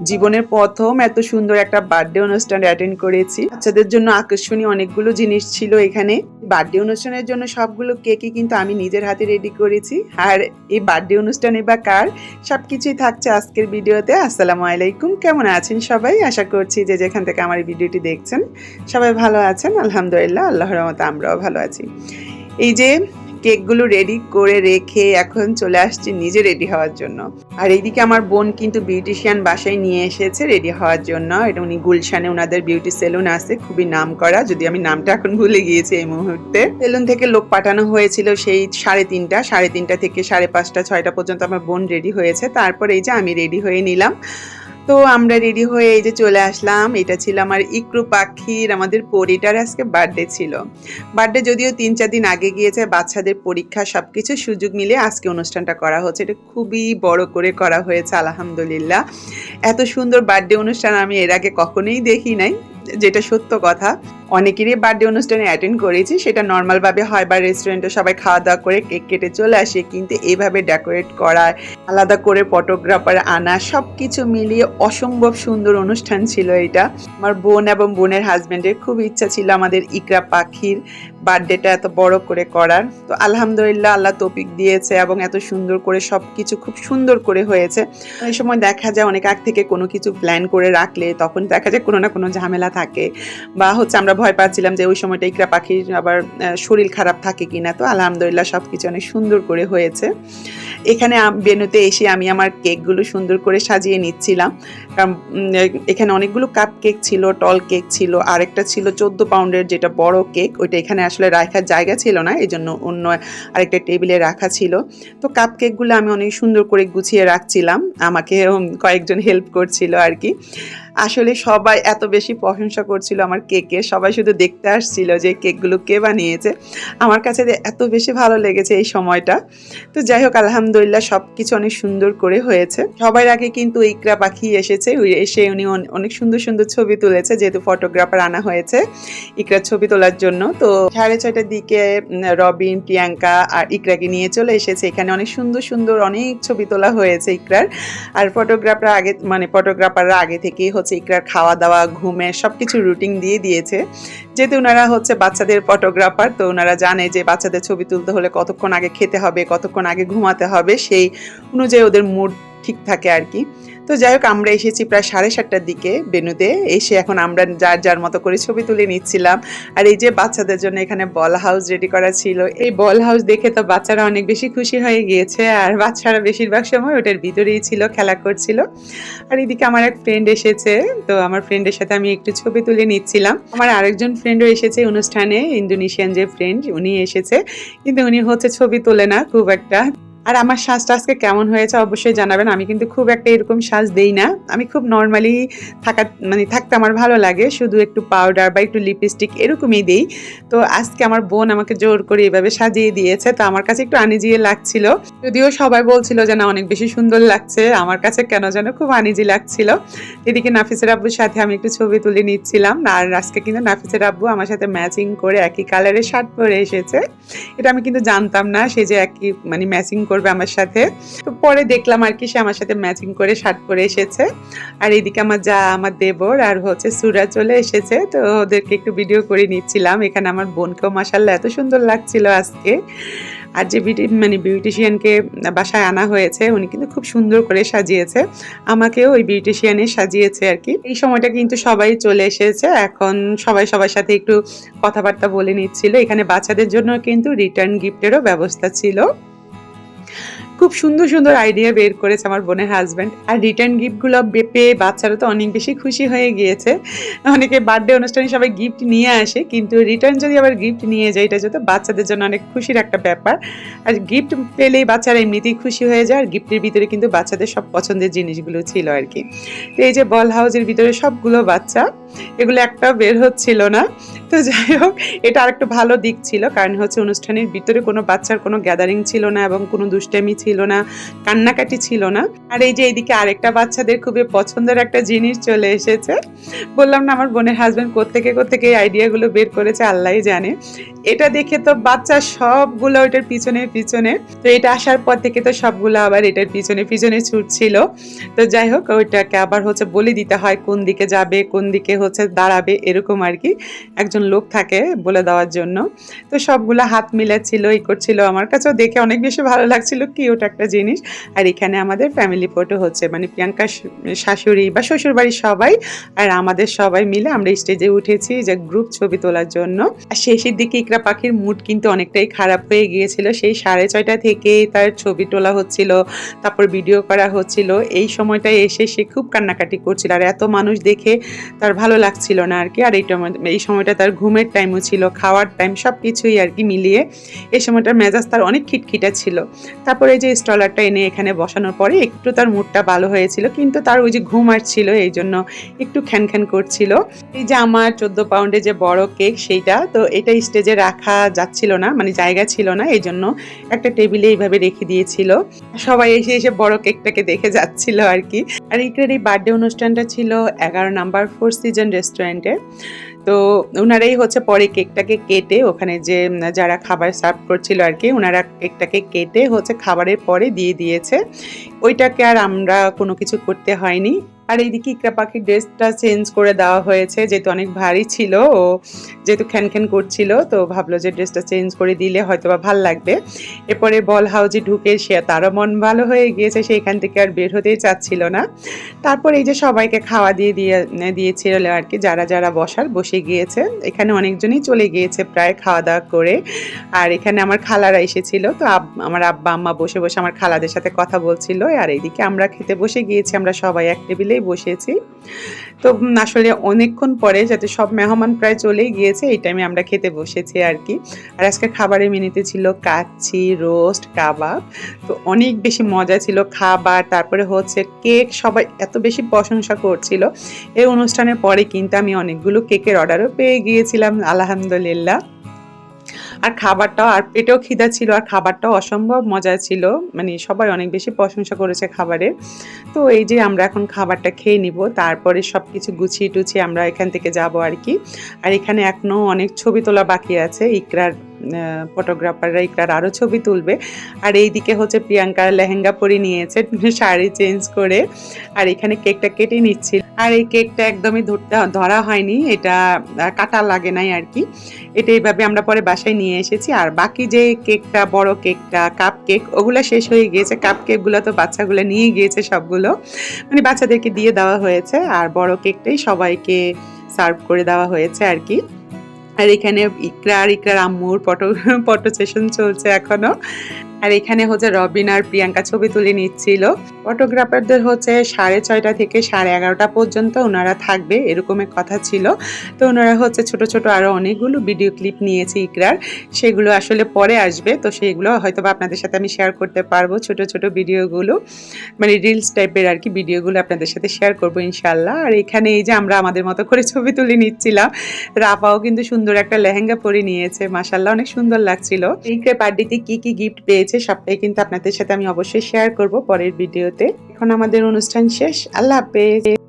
জীবনের প্রথম এত সুন্দর একটা বার্থডে অনুষ্ঠান অ্যাটেন্ড করেছি। বাচ্চাদের জন্য আকর্ষণীয় অনেকগুলো জিনিস ছিল এখানে। বার্থডে অনুষ্ঠানের জন্য সবগুলো কেকই কিন্তু আমি নিজের হাতে রেডি করেছি। আর এই বার্থডে অনুষ্ঠানে বা কার, সবকিছুই থাকছে আজকের ভিডিওতে। আসসালামু আলাইকুম, কেমন আছেন সবাই? আশা করছি যে যেখান থেকে আমার এই ভিডিওটি দেখছেন সবাই ভালো আছেন। আলহামদুলিল্লাহ, আল্লাহর রহমতে আমরাও ভালো আছি। এই যে কেকগুলো রেডি করে রেখে এখন চলে আসছি নিজে রেডি হওয়ার জন্য। আর এইদিকে আমার বোন কিন্তু বিউটিশিয়ান বাসায় নিয়ে এসেছে রেডি হওয়ার জন্য। এটা উনি গুলশানে ওনাদের বিউটি সেলুন আছে, খুবই নাম করা, যদি আমি নামটা এখন ভুলে গিয়েছি এই মুহূর্তে। সেলুন থেকে লোক পাঠানো হয়েছিল সেই 3:30 থেকে 5:30 6টা পর্যন্ত আমার বোন রেডি হয়েছে। তারপর এই যে আমি রেডি হয়ে নিলাম। তো আমরা রেডি হয়ে এই যে চলে আসলাম। এটা ছিল আমার ইকরু পাখির, আমাদের পরিটার আজকে বার্থডে ছিল। বার্থডে যদিও 3-4 দিন আগে গিয়েছে, বাচ্চাদের পরীক্ষা সবকিছু সুযোগ মিলে আজকে অনুষ্ঠানটা করা হচ্ছে। এটা খুবই বড় করে করা হয়েছে আলহামদুলিল্লাহ। এত সুন্দর বার্থডে অনুষ্ঠান আমি এর আগে কখনোই দেখি নাই, যেটা সত্য কথা। অনেকেরই বার্থডে অনুষ্ঠানে অ্যাটেন্ড করেছি, সেটা নর্মালভাবে হয় বা রেস্টুরেন্টে সবাই খাওয়া দাওয়া করে কেক কেটে চলে আসে, কিন্তু এভাবে ডেকোরেট করা, আলাদা করে ফটোগ্রাফার আনা, সব কিছু মিলিয়ে অসম্ভব সুন্দর অনুষ্ঠান ছিল এটা। আমার বোন এবং বোনের হাজব্যান্ডের খুব ইচ্ছা ছিল আমাদের ইকরা পাখির বার্থডেটা এত বড় করে করার। তো আলহামদুলিল্লাহ আল্লাহ তৌফিক দিয়েছে এবং এত সুন্দর করে সব কিছু খুব সুন্দর করে হয়েছে। এই সময় দেখা যায় অনেক আগ থেকে কোনো কিছু প্ল্যান করে রাখলে তখন দেখা যায় কোনো না কোনো ঝামেলা থাকে, বা হচ্ছে আমরা ভয় পাচ্ছিলাম যে ওই সময়টা ইকরা পাখির আবার শরীর খারাপ থাকে কিনা। তো আলহামদুলিল্লাহ সব কিছু অনেক সুন্দর করে হয়েছে। এখানে ভেন্যুতে এসে আমি আমার কেকগুলো সুন্দর করে সাজিয়ে নিচ্ছিলাম, কারণ এখানে অনেকগুলো কাপ কেক ছিল, টল কেক ছিল, আরেকটা ছিল 14 পাউন্ডের যেটা বড় কেক, ওইটা এখানে আসলে রাখার জায়গা ছিল না, এই জন্য অন্য আরেকটা টেবিলে রাখা ছিল। তো কাপ কেকগুলো আমি অনেক সুন্দর করে গুছিয়ে রাখছিলাম, আমাকে কয়েকজন হেল্প করছিল আর কি। আসলে সবাই এত বেশি প্রশংসা করছিল আমার কেকে, সবাই শুধু দেখতে আসছিল যে কেকগুলো কে বানিয়েছে। আমার কাছে এত বেশি ভালো লেগেছে এই সময়টা। তো যাই হোক আলহামদুলিল্লাহ সব কিছু অনেক সুন্দর করে হয়েছে। সবার আগে কিন্তু ইকরা পাখি এসেছে, এসে উনি অনেক সুন্দর সুন্দর ছবি তুলেছে, যেহেতু ফটোগ্রাফার আনা হয়েছে ইকরার ছবি তোলার জন্য। তো 6:30টার দিকে রবিন, প্রিয়াঙ্কা আর ইকরাকে নিয়ে চলে এসেছে। এখানে অনেক সুন্দর সুন্দর অনেক ছবি তোলা হয়েছে ইকরার। আর ফটোগ্রাফাররা আগে থেকেই হচ্ছে ইকরার খাওয়া দাওয়া, ঘুমের সবকিছু রুটিন দিয়ে দিয়েছে। যেহেতু ওনারা হচ্ছে বাচ্চাদের ফটোগ্রাফার, তো ওনারা জানে যে বাচ্চাদের ছবি তুলতে হলে কতক্ষণ আগে খেতে হবে, কতক্ষণ আগে ঘুমাতে হবে, সেই অনুযায়ী ওদের মুড ঠিক থাকে আর কি। তো যাই হোক আমরা এসেছি প্রায় 7:30টার দিকে ভেন্যুতে। এসে এখন আমরা যার যার মতো করে ছবি তুলে নিচ্ছিলাম। আর এই যে বাচ্চাদের জন্য এখানে বল হাউস রেডি করা ছিল। এই বল হাউস দেখে তো বাচ্চারা অনেক বেশি খুশি হয়ে গিয়েছে, আর বাচ্চারা বেশিরভাগ সময় ওটার ভিতরেই ছিল, খেলা করছিল। আর এদিকে আমার এক ফ্রেন্ড এসেছে, তো আমার ফ্রেন্ডের সাথে আমি একটু ছবি তুলে নিচ্ছিলাম। আমার আরেকজন ফ্রেন্ডও এসেছে অনুষ্ঠানে, ইন্দোনেশিয়ান যে ফ্রেন্ড উনি এসেছে, কিন্তু উনি হচ্ছে ছবি তোলে না খুব একটা। আর আমার সাজটা আজকে কেমন হয়েছে অবশ্যই জানাবেন। আমি কিন্তু খুব একটা এরকম সাজ দেই না, আমি খুব নর্মালি থাকতে আমার ভালো লাগে, শুধু একটু পাউডার বা একটু লিপস্টিক এরকমই দেই। তো আজকে আমার বোন আমাকে জোর করে এভাবে সাজিয়ে দিয়েছে, তো আমার কাছে একটু আনইজি লাগছিল। যদিও সবাই বলছিল যে না অনেক বেশি সুন্দর লাগছে, আমার কাছে কেন যেন খুব আনইজি লাগছিল। এদিকে নাফিসের আব্বুর সাথে আমি একটু ছবি তুলে নিচ্ছিলাম। আর আজকে কিন্তু নাফিসের আব্বু আমার সাথে ম্যাচিং করে একই কালারের শার্ট পরে এসেছে। এটা আমি কিন্তু জানতাম না সে যে একই ম্যাচিং করবে আমার সাথে। তো পরে দেখলাম আর কি সে আমার সাথে ম্যাচিং করে শার্ট পরে এসেছে। আর এদিকে আমার দেবর আর হচ্ছে সুরা চলে এসেছে, তো ওদেরকে একটু ভিডিও করে নিচ্ছিলাম। এখানে আমার বোনকেও মাশাআল্লাহ এত সুন্দর লাগছিল আজকে। আর যে বিউটিশিয়ানকে বাসায় আনা হয়েছে উনি কিন্তু খুব সুন্দর করে সাজিয়েছে, আমাকেও ওই বিউটিশিয়ানে সাজিয়েছে আর কি। এই সময়টা কিন্তু সবাই চলে এসেছে, এখন সবাই সবার সাথে একটু কথাবার্তা বলে নিচ্ছিল। এখানে বাচ্চাদের জন্য কিন্তু রিটার্ন গিফটেরও ব্যবস্থা ছিল। খুব সুন্দর সুন্দর আইডিয়া বের করেছে আমার বোনের হাজব্যান্ড। আর রিটার্ন গিফটগুলো পেয়ে বাচ্চারা তো অনেক বেশি খুশি হয়ে গিয়েছে। অনেকে বার্থডে অনুষ্ঠানে সবাই গিফট নিয়ে আসে, কিন্তু রিটার্ন যদি আবার গিফট নিয়ে যায় এটা যেহেতু বাচ্চাদের জন্য অনেক খুশির একটা ব্যাপার। আর গিফট পেলেই বাচ্চারা এমনিতেই খুশি হয়ে যায়। আর গিফটের ভিতরে কিন্তু বাচ্চাদের সব পছন্দের জিনিসগুলো ছিল আর কি। তো এই যে বল হাউসের ভিতরে সবগুলো বাচ্চা, এগুলো একটাও বের হচ্ছিল না। তো যাই হোক এটা আরেকটু ভালো দিক ছিল, কারণ হচ্ছে অনুষ্ঠানের ভিতরে কোনো বাচ্চার কোনো গ্যাদারিং ছিল না এবং কোনো দুষ্টামি ছিল ছিল না, কান্নাকাটি ছিল না। আর এই যে এইদিকে আরেকটা বাচ্চাদের খুবই পছন্দের একটা জিনিস চলে এসেছে। বললাম না আমার বোনের হাজবেন্ড কোত্থেকে এই আইডিয়াগুলো বের করেছে আল্লাহই জানে। এটা দেখে তো বাচ্চা সবগুলো ওইটার পিছনে। তো এটা আসার পর থেকে তো সবগুলো আবার এটার পিছনে ছুটছিল। তো যাই হোক ওইটাকে আবার বলে দিতে হয় কোন দিকে যাবে, কোন দিকে দাঁড়াবে এরকম আরকি। একজন লোক থাকে বলে দেওয়ার জন্য। তো সবগুলা হাত মিলাচ্ছিল, করছিল। আমার কাছেও দেখে অনেক বেশি ভালো লাগছিল, কিউট একটা জিনিস। আর এখানে আমাদের ফ্যামিলি ফটো হচ্ছে, মানে প্রিয়াঙ্কার শাশুড়ি বা শ্বশুরবাড়ির সবাই আর আমাদের সবাই মিলে আমরা স্টেজে উঠেছি যে গ্রুপ ছবি তোলার জন্য। আর শেষের দিকে ইকরা পাখির মুড কিন্তু অনেকটাই খারাপ হয়ে গিয়েছিল। সেই 6:30 থেকেই তার ছবি তোলা হচ্ছিল, তারপর ভিডিও করা হচ্ছিল। এই সময়টায় এসে সে খুব কান্নাকাটি করছিল, আর এত মানুষ দেখে তার ভালো লাগছিল না আর কি। আর এই সময়টা তার ঘুমের টাইমও ছিল, খাওয়ার টাইম, সব কিছুই আর কি মিলিয়ে এই সময়টার মেজাজ তার অনেক খিটখিটা ছিল। তারপরে এই যে স্টলারটা এনে এখানে বসানোর পরে একটু তার মুডটা ভালো হয়েছিল, কিন্তু তার ওই যে ঘুম আসছিল এই জন্য একটু খ্যান করছিল। এই যে আমার 14 পাউন্ডের যে বড় কেক সেইটা, তো এটা স্টেজে রাখা যাচ্ছিল না, মানে জায়গা ছিল না, এই জন্য একটা টেবিলে এইভাবে রেখে দিয়েছিল। সবাই এসে বড় কেকটাকে দেখে যাচ্ছিল আর কি। আর ইকরার এই বার্থডে অনুষ্ঠানটা ছিল 11 নাম্বার 4 সিজন রেস্টুরেন্টে। তো ওনারাই পরে কেকটাকে কেটে ওখানে যে যারা খাবার সার্ভ করছিল আর কি, ওনারা কেকটাকে কেটে খাবারের পরে দিয়ে দিয়েছে। ওইটাকে আর আমরা কোনো কিছু করতে হয়নি। আর এইদিকে ইকরা পাখির ড্রেসটা চেঞ্জ করে দেওয়া হয়েছে, যেহেতু অনেক ভারী ছিল, ও যেহেতু খ্যান করছিল, তো ভাবলো যে ড্রেসটা চেঞ্জ করে দিলে হয়তো বা ভাল লাগবে। এরপরে বল হাউজে ঢুকে সে তারও মন ভালো হয়ে গিয়েছে, সে এখান থেকে আর বের হতেই চাচ্ছিল না। তারপর এই যে সবাইকে খাওয়া দিয়েছিল আর কি, যারা বসার বসে গিয়েছে। এখানে অনেকজনই চলে গিয়েছে প্রায় খাওয়া দাওয়া করে। আর এখানে আমার খালারা এসেছিল, তো আমার আব্বা আম্মা বসে আমার খালাদের সাথে কথা বলছিল। আর এইদিকে আমরা খেতে বসে গিয়েছি, আমরা সবাই এক টেবিলেই বসেছি। তো আসলে অনেকক্ষণ পরে, যাতে সব মেহমান প্রায় চলেই গিয়েছে, এই টাইমে আমরা খেতে বসেছি আর কি। আর আজকে খাবারের মেনুতে ছিল কাচ্চি, রোস্ট, কাবাব। তো অনেক বেশি মজা ছিল খাবার। তারপরে কেক, সবাই এত বেশি প্রশংসা করছিল। এই অনুষ্ঠানের পরে কিন্তু আমি অনেকগুলো কেকের অর্ডারও পেয়ে গিয়েছিলাম আলহামদুলিল্লাহ। আর খাবারটাও, আর পেটেও খিদা ছিল, আর খাবারটাও অসম্ভব মজা ছিল, মানে সবাই অনেক বেশি প্রশংসা করেছে খাবারের। তো এই যে আমরা এখন খাবারটা খেয়ে নিব, তারপরে সব কিছু গুছিয়ে টুছিয়ে আমরা এখান থেকে যাব আর কি। আর এখানে এখনও অনেক ছবি তোলা বাকি আছে, ইকরার ফটোগ্রাফাররা ইকরার আরও ছবি তুলবে। আর এইদিকে প্রিয়াঙ্কার লেহেঙ্গা পরে নিয়েছে শাড়ি চেঞ্জ করে, আর এখানে কেকটা কেটে নিচ্ছিল। আর এই কেকটা একদমই ধরা হয়নি, এটা কাটা লাগে নাই আর কি। এটা এইভাবে আমরা পরে বাসায় নিয়ে এসেছি। আর বাকি যে কেকটা, বড় কেকটা, কাপ কেক, ওগুলো শেষ হয়ে গিয়েছে। কাপ কেকগুলো তো বাচ্চাগুলো নিয়ে গিয়েছে সবগুলো, মানে বাচ্চাদেরকে দিয়ে দেওয়া হয়েছে। আর বড় কেকটাই সবাইকে সার্ভ করে দেওয়া হয়েছে আর কি। আর এখানে ইকরার আম্মুর ফটো সেশন চলছে এখনো। আর এখানে রবিন আর প্রিয়াঙ্কা ছবি তুলে নিচ্ছিল। ফটোগ্রাফারদের 6:30 থেকে 11:30 পর্যন্ত ওনারা থাকবে এরকমের কথা ছিল। তো ওনারা ছোট আরো অনেকগুলো ভিডিও ক্লিপ নিয়েছে ইকরার, সেগুলো আসলে পরে আসবে। তো সেগুলো হয়তো আপনাদের সাথে আমি শেয়ার করতে পারবো, ছোট ভিডিওগুলো, মানে রিলস টাইপের আর কি ভিডিওগুলো আপনাদের সাথে শেয়ার করবো ইনশাল্লাহ। আর এখানে এই যে আমরা আমাদের মতো করে ছবি তুলে নিচ্ছিলাম। রাফাও কিন্তু সুন্দর একটা লেহেঙ্গা পরে নিয়েছে, মাশাআল্লাহ অনেক সুন্দর লাগছিল। ইকরার বার্থডেতে কি গিফট পেয়েছে সবটাই কিন্তু আপনাদের সাথে আমি অবশ্যই শেয়ার করব পরের ভিডিওতে। এখন আমাদের অনুষ্ঠান শেষ, আল্লাহ হাফেজ।